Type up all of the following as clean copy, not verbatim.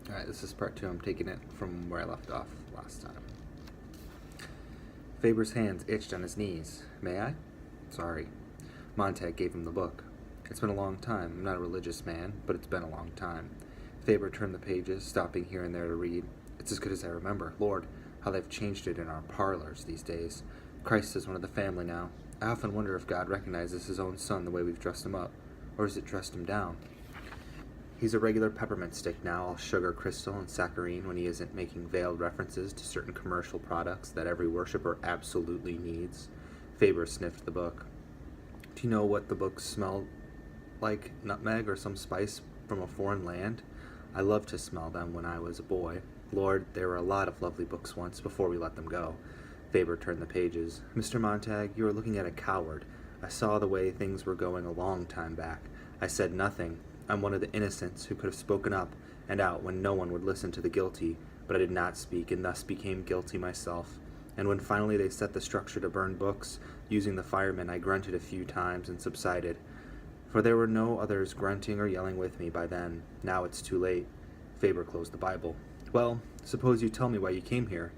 Alright, this is part 2. I'm taking it from where I left off last time. Faber's hands itched on his knees. May I? Sorry. Montag gave him the book. It's been a long time. I'm not a religious man, but it's been a long time. Faber turned the pages, stopping here and there to read. It's as good as I remember. Lord, how they've changed it in our parlors these days. Christ is one of the family now. I often wonder if God recognizes his own son the way we've dressed him up, or has it dressed him down? He's a regular peppermint stick now, all sugar, crystal, and saccharine when he isn't making veiled references to certain commercial products that every worshiper absolutely needs. Faber sniffed the book. Do you know what the books smell like? Nutmeg or some spice from a foreign land? I loved to smell them when I was a boy. Lord, there were a lot of lovely books once before we let them go. Faber turned the pages. Mr. Montag, you are looking at a coward. I saw the way things were going a long time back. I said nothing. I'm one of the innocents who could have spoken up and out when no one would listen to the guilty, but I did not speak and thus became guilty myself. And when finally they set the structure to burn books, using the firemen, I grunted a few times and subsided. For there were no others grunting or yelling with me by then. Now it's too late. Faber closed the Bible. Well, suppose you tell me why you came here.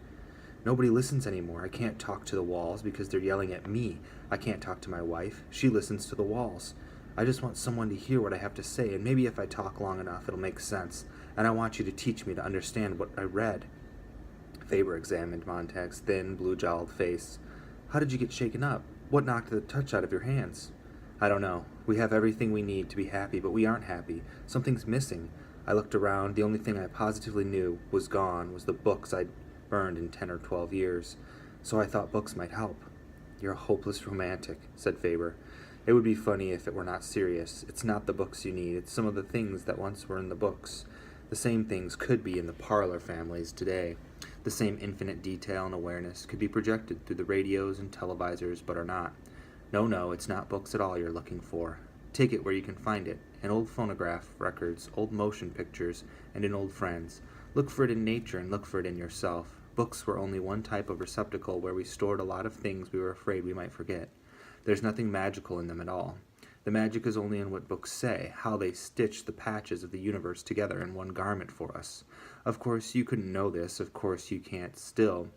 Nobody listens anymore. I can't talk to the walls because they're yelling at me. I can't talk to my wife. She listens to the walls. I just want someone to hear what I have to say, and maybe if I talk long enough, it'll make sense. And I want you to teach me to understand what I read. Faber examined Montag's thin, blue-jowled face. How did you get shaken up? What knocked the touch out of your hands? I don't know. We have everything we need to be happy, but we aren't happy. Something's missing. I looked around. The only thing I positively knew was gone was the books I'd burned in 10 or 12 years. So I thought books might help. You're a hopeless romantic, said Faber. It would be funny if it were not serious. It's not the books you need. It's some of the things that once were in the books. The same things could be in the parlor families today. The same infinite detail and awareness could be projected through the radios and televisors, but are not. No, it's not books at all you're looking for. Take it where you can find it. In old phonograph records, old motion pictures, and in old friends. Look for it in nature and look for it in yourself. Books were only one type of receptacle where we stored a lot of things we were afraid we might forget. There's nothing magical in them at all. The magic is only in what books say, how they stitch the patches of the universe together in one garment for us. Of course, you couldn't know this. Of course, you can't still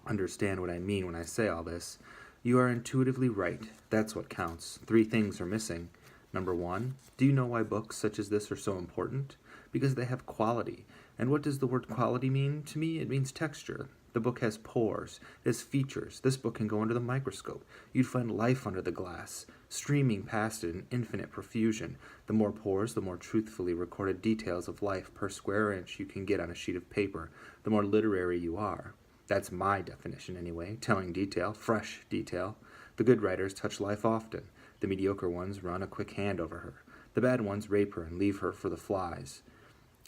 understand what I mean when I say all this. You are intuitively right. That's what counts. 3 things are missing. Number 1, do you know why books such as this are so important? Because they have quality. And what does the word quality mean? To me, it means texture. The book has pores, it has features. This book can go under the microscope. You'd find life under the glass, streaming past it in infinite profusion. The more pores, the more truthfully recorded details of life per square inch you can get on a sheet of paper, the more literary you are. That's my definition anyway, telling detail, fresh detail. The good writers touch life often. The mediocre ones run a quick hand over her. The bad ones rape her and leave her for the flies.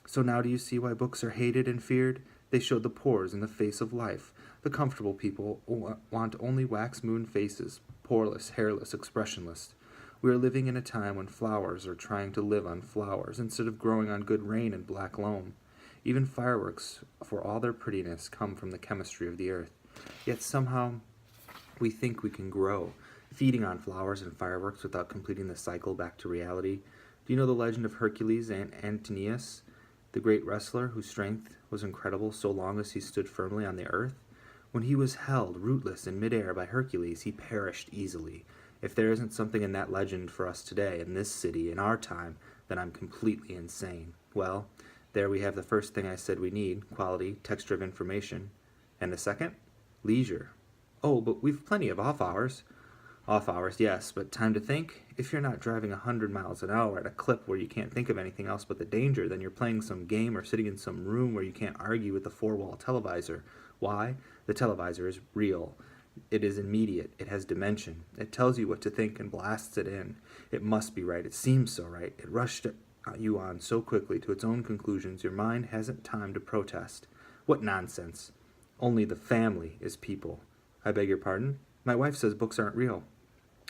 So now do you see why books are hated and feared? They show the pores in the face of life. The comfortable people want only wax-moon faces, poreless, hairless, expressionless. We are living in a time when flowers are trying to live on flowers instead of growing on good rain and black loam. Even fireworks, for all their prettiness, come from the chemistry of the earth. Yet somehow we think we can grow, feeding on flowers and fireworks without completing the cycle back to reality. Do you know the legend of Hercules and Antinous, the great wrestler whose strength was incredible so long as he stood firmly on the earth? When he was held rootless in midair by Hercules, he perished easily. If there isn't something in that legend for us today, in this city, in our time, then I'm completely insane. Well, there we have the first thing I said we need, quality, texture of information. And the second? Leisure. Oh, but we've plenty of off hours. Off hours, yes, but time to think? If you're not driving 100 miles an hour at a clip where you can't think of anything else but the danger, then you're playing some game or sitting in some room where you can't argue with the 4-wall televisor. Why? The televisor is real. It is immediate. It has dimension. It tells you what to think and blasts it in. It must be right. It seems so right. It rushed you on so quickly to its own conclusions your mind hasn't time to protest. What nonsense. Only the family is people. I beg your pardon? My wife says books aren't real.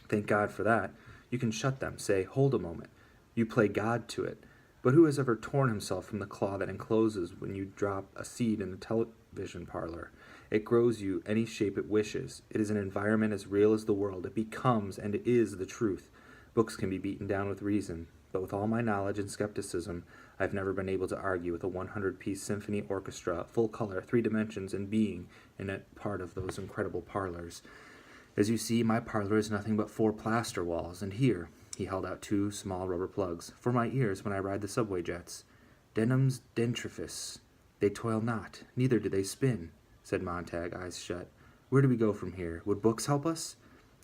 Thank God for that. You can shut them, say, hold a moment. You play God to it. But who has ever torn himself from the claw that encloses when you drop a seed in a television parlor? It grows you any shape it wishes. It is an environment as real as the world. It becomes and it is the truth. Books can be beaten down with reason, but with all my knowledge and skepticism, I've never been able to argue with a 100-piece symphony orchestra, full color, 3 dimensions, and being in a part of those incredible parlors. As you see, my parlor is nothing but 4 plaster walls, and here, he held out 2 small rubber plugs, for my ears when I ride the subway jets. Denums dentrifice. They toil not, neither do they spin, said Montag, eyes shut. Where do we go from here? Would books help us?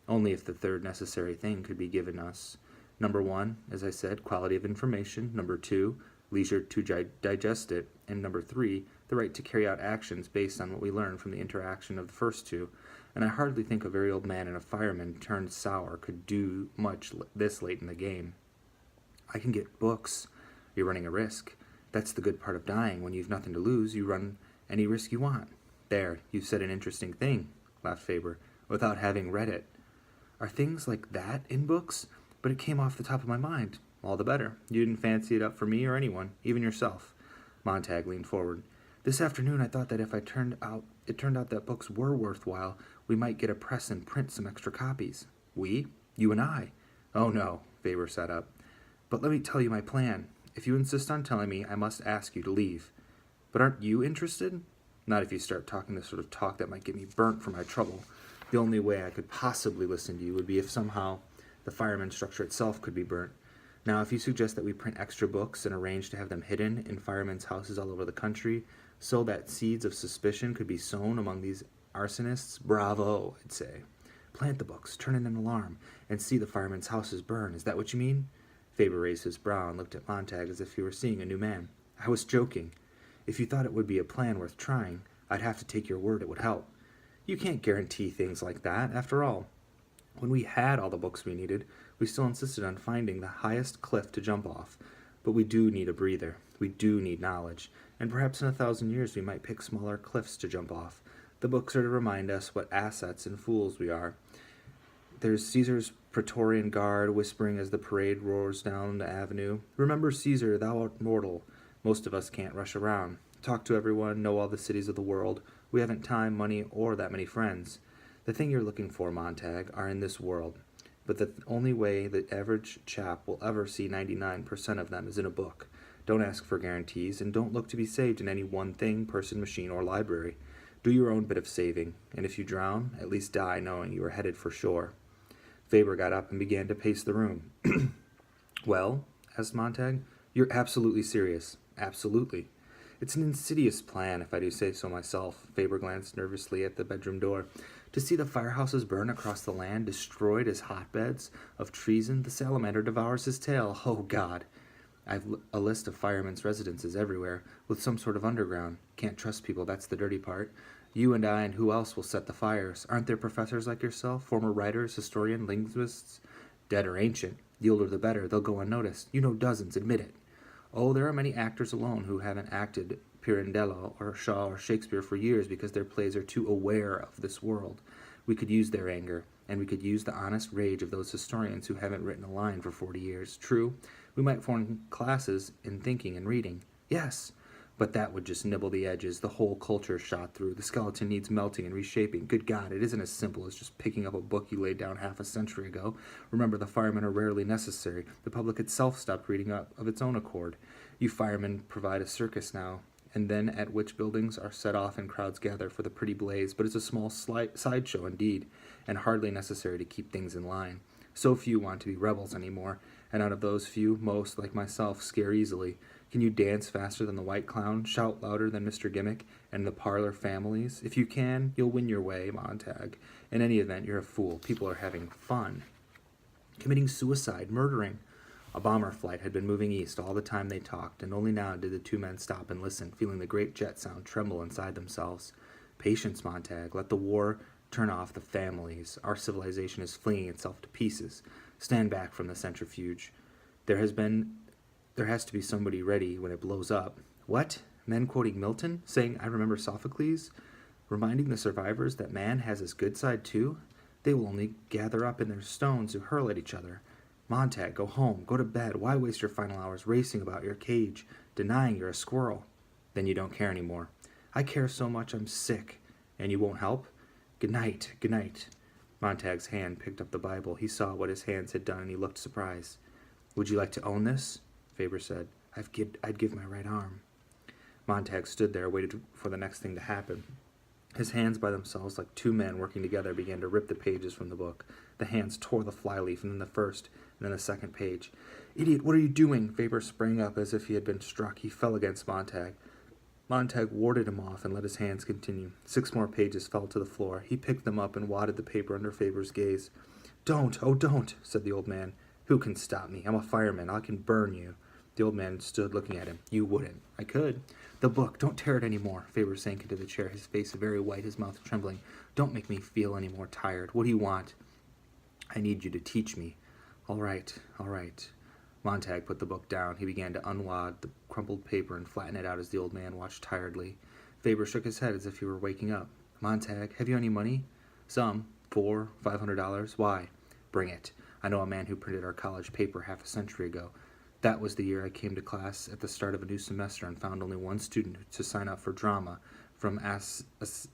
Only if the third necessary thing could be given us. Number 1, as I said, quality of information. Number 2, leisure to digest it. And number 3, the right to carry out actions based on what we learn from the interaction of the first 2. And I hardly think a very old man and a fireman turned sour could do much this late in the game. I can get books. You're running a risk. That's the good part of dying. When you've nothing to lose, you run any risk you want. There, you've said an interesting thing, laughed Faber, without having read it. Are things like that in books? But it came off the top of my mind. All the better. You didn't fancy it up for me or anyone, even yourself. Montag leaned forward. This afternoon I thought that if it turned out that books were worthwhile, we might get a press and print some extra copies. We? You and I? Oh no, Faber sat up. But let me tell you my plan. If you insist on telling me, I must ask you to leave. But aren't you interested? Not if you start talking the sort of talk that might get me burnt for my trouble. The only way I could possibly listen to you would be if somehow the fireman structure itself could be burnt. Now, if you suggest that we print extra books and arrange to have them hidden in firemen's houses all over the country so that seeds of suspicion could be sown among these arsonists, bravo, I'd say. Plant the books, turn in an alarm, and see the firemen's houses burn. Is that what you mean? Faber raised his brow and looked at Montag as if he were seeing a new man. I was joking. If you thought it would be a plan worth trying, I'd have to take your word it would help. You can't guarantee things like that, after all. When we had all the books we needed, we still insisted on finding the highest cliff to jump off. But we do need a breather. We do need knowledge. And perhaps in 1,000 years we might pick smaller cliffs to jump off. The books are to remind us what assets and fools we are. There's Caesar's Praetorian Guard whispering as the parade roars down the avenue. Remember, Caesar, thou art mortal. Most of us can't rush around. Talk to everyone, know all the cities of the world. We haven't time, money, or that many friends. The thing you're looking for, Montag, are in this world. But the only way the average chap will ever see 99% of them is in a book. Don't ask for guarantees, and don't look to be saved in any one thing, person, machine, or library. Do your own bit of saving, and if you drown, at least die knowing you are headed for shore. Faber got up and began to pace the room. Well, asked Montag, you're absolutely serious. Absolutely. It's an insidious plan, if I do say so myself. Faber glanced nervously at the bedroom door. To see the firehouses burn across the land, destroyed as hotbeds of treason, the salamander devours his tail. Oh, God. I've a list of firemen's residences everywhere, with some sort of underground. Can't trust people, that's the dirty part. You and I and who else will set the fires? Aren't there professors like yourself, former writers, historians, linguists? Dead or ancient. The older the better, they'll go unnoticed. You know dozens, admit it. Oh, there are many actors alone who haven't acted Pirandello or Shaw or Shakespeare for years because their plays are too aware of this world. We could use their anger, and we could use the honest rage of those historians who haven't written a line for 40 years. True, we might form classes in thinking and reading. Yes, but that would just nibble the edges. The whole culture is shot through. The skeleton needs melting and reshaping. Good God, it isn't as simple as just picking up a book you laid down half a century ago. Remember, the firemen are rarely necessary. The public itself stopped reading up of its own accord. You firemen provide a circus now, and then at which buildings are set off and crowds gather for the pretty blaze, but it's a small sideshow indeed, and hardly necessary to keep things in line. So few want to be rebels anymore, and out of those few, most, like myself, scare easily. Can you dance faster than the White Clown, shout louder than Mr. Gimmick, and the parlor families? If you can, you'll win your way, Montag. In any event, you're a fool. People are having fun. Committing suicide, murdering. A bomber flight had been moving east all the time they talked, and only now did the two men stop and listen, feeling the great jet sound tremble inside themselves. Patience, Montag. Let the war turn off the families. Our civilization is flinging itself to pieces. Stand back from the centrifuge. There has to be somebody ready when it blows up. What? Men quoting Milton? Saying, I remember Sophocles? Reminding the survivors that man has his good side too? They will only gather up in their stones to hurl at each other. Montag, go home. Go to bed. Why waste your final hours racing about your cage, denying you're a squirrel? Then you don't care anymore. I care so much I'm sick. And you won't help? Good night. Good night. Montag's hand picked up the Bible. He saw what his hands had done, and he looked surprised. Would you like to own this? Faber said. I'd give my right arm. Montag stood there, waited for the next thing to happen. His hands by themselves, like two men working together, began to rip the pages from the book. The hands tore the flyleaf, and then the first, and then the second page. "Idiot, what are you doing?" Faber sprang up as if he had been struck. He fell against Montag. Montag warded him off and let his hands continue. 6 more pages fell to the floor. He picked them up and wadded the paper under Faber's gaze. "Don't, oh don't," said the old man. "Who can stop me? I'm a fireman. I can burn you." The old man stood looking at him. "You wouldn't." "I could." "The book, don't tear it any more." Faber sank into the chair, his face very white, his mouth trembling. "Don't make me feel any more tired. What do you want?" "I need you to teach me." All right. Montag put the book down. He began to unwad the crumpled paper and flatten it out as the old man watched tiredly. Faber shook his head as if he were waking up. "Montag, have you any money?" "Some. $500. Why?" "Bring it. I know a man who printed our college paper half a century ago. That was the year I came to class at the start of a new semester and found only one student to sign up for drama, from Aeschylus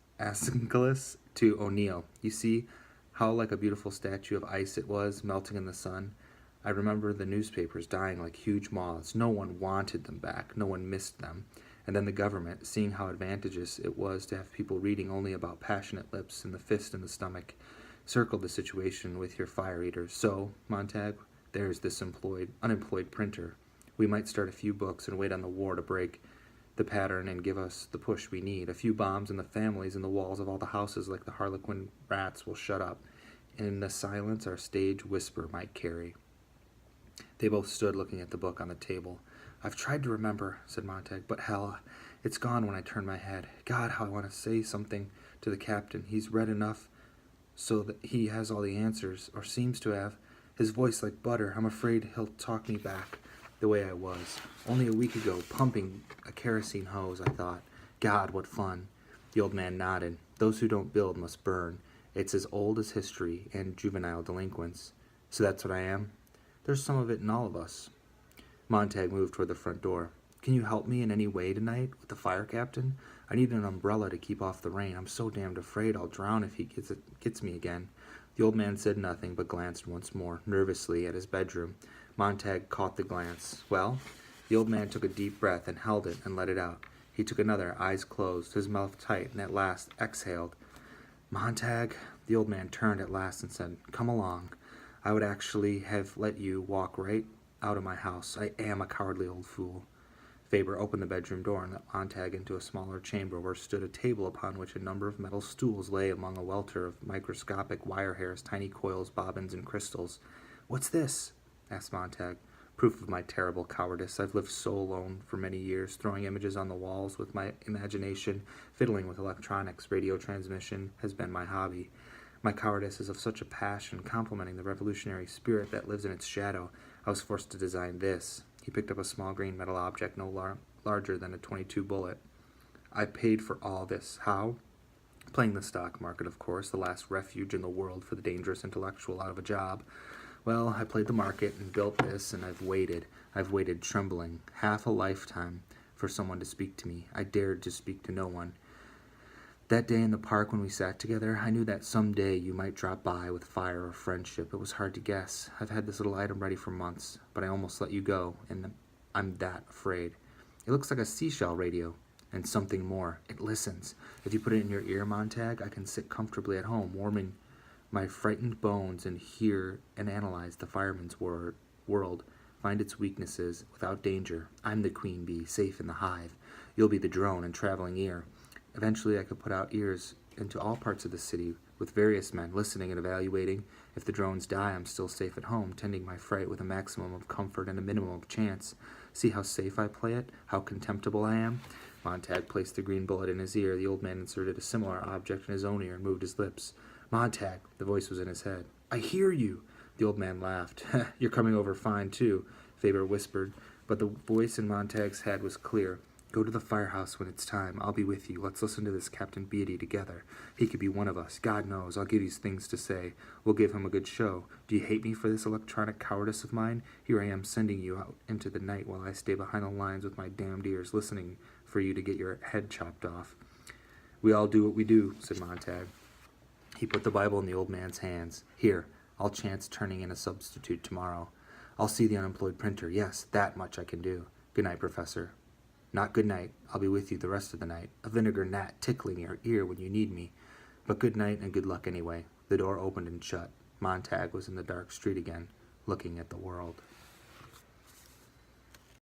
to O'Neill. You see how like a beautiful statue of ice it was, melting in the sun? I remember the newspapers dying like huge moths. No one wanted them back. No one missed them. And then the government, seeing how advantageous it was to have people reading only about passionate lips and the fist in the stomach, circled the situation with your fire eaters. So, Montag, there's this unemployed printer. We might start a few books and wait on the war to break the pattern and give us the push we need. A few bombs and the families in the walls of all the houses like the harlequin rats will shut up. And in the silence our stage whisper might carry. They both stood looking at the book on the table. "I've tried to remember," said Montag, "but hell, it's gone when I turn my head. God, how I want to say something to the captain. He's read enough so that he has all the answers, or seems to have. His voice like butter. I'm afraid he'll talk me back the way I was. Only a week ago, pumping a kerosene hose, I thought. God, what fun." The old man nodded. "Those who don't build must burn. It's as old as history and juvenile delinquents." "So that's what I am?" "There's some of it in all of us." Montag moved toward the front door. "Can you help me in any way tonight with the fire captain? I need an umbrella to keep off the rain. I'm so damned afraid I'll drown if he gets me again." The old man said nothing, but glanced once more, nervously, at his bedroom. Montag caught the glance. "Well?" The old man took a deep breath and held it and let it out. He took another, eyes closed, his mouth tight, and at last exhaled. "Montag," the old man turned at last and said, "Come along. I would actually have let you walk right out of my house. I am a cowardly old fool." Faber opened the bedroom door and let Montag into a smaller chamber where stood a table upon which a number of metal stools lay among a welter of microscopic wire hairs, tiny coils, bobbins, and crystals. "What's this?" asked Montag. "Proof of my terrible cowardice. I've lived so alone for many years, throwing images on the walls with my imagination, fiddling with electronics. Radio transmission has been my hobby. My cowardice is of such a passion, complementing the revolutionary spirit that lives in its shadow. I was forced to design this." He picked up a small green metal object no larger than a .22 bullet. "I paid for all this. How?" "Playing the stock market, of course, the last refuge in the world for the dangerous intellectual out of a job. Well, I played the market and built this, and I've waited trembling, half a lifetime for someone to speak to me. I dared to speak to no one. That day in the park when we sat together, I knew that some day you might drop by with fire or friendship. It was hard to guess. I've had this little item ready for months, but I almost let you go, and I'm that afraid. It looks like a seashell radio, and something more. It listens. If you put it in your ear, Montag, I can sit comfortably at home, warming my frightened bones, and hear and analyze the fireman's world, find its weaknesses without danger. I'm the queen bee, safe in the hive. You'll be the drone and traveling ear. Eventually I could put out ears into all parts of the city, with various men, listening and evaluating. If the drones die, I'm still safe at home, tending my fright with a maximum of comfort and a minimum of chance. See how safe I play it? How contemptible I am?" Montag placed the green bullet in his ear. The old man inserted a similar object in his own ear and moved his lips. "Montag," the voice was in his head. "I hear you." The old man laughed. "You're coming over fine, too," Faber whispered, but the voice in Montag's head was clear. "Go to the firehouse when it's time. I'll be with you. Let's listen to this Captain Beatty together. He could be one of us. God knows. I'll give you things to say. We'll give him a good show. Do you hate me for this electronic cowardice of mine? Here I am sending you out into the night while I stay behind the lines with my damned ears, listening for you to get your head chopped off." "We all do what we do," said Montag. He put the Bible in the old man's hands. "Here, I'll chance turning in a substitute tomorrow. I'll see the unemployed printer. Yes, that much I can do. Good night, Professor. Not good night. I'll be with you the rest of the night. A vinegar gnat tickling your ear when you need me. But good night and good luck anyway. The door opened and shut. Montag was in the dark street again, looking at the world.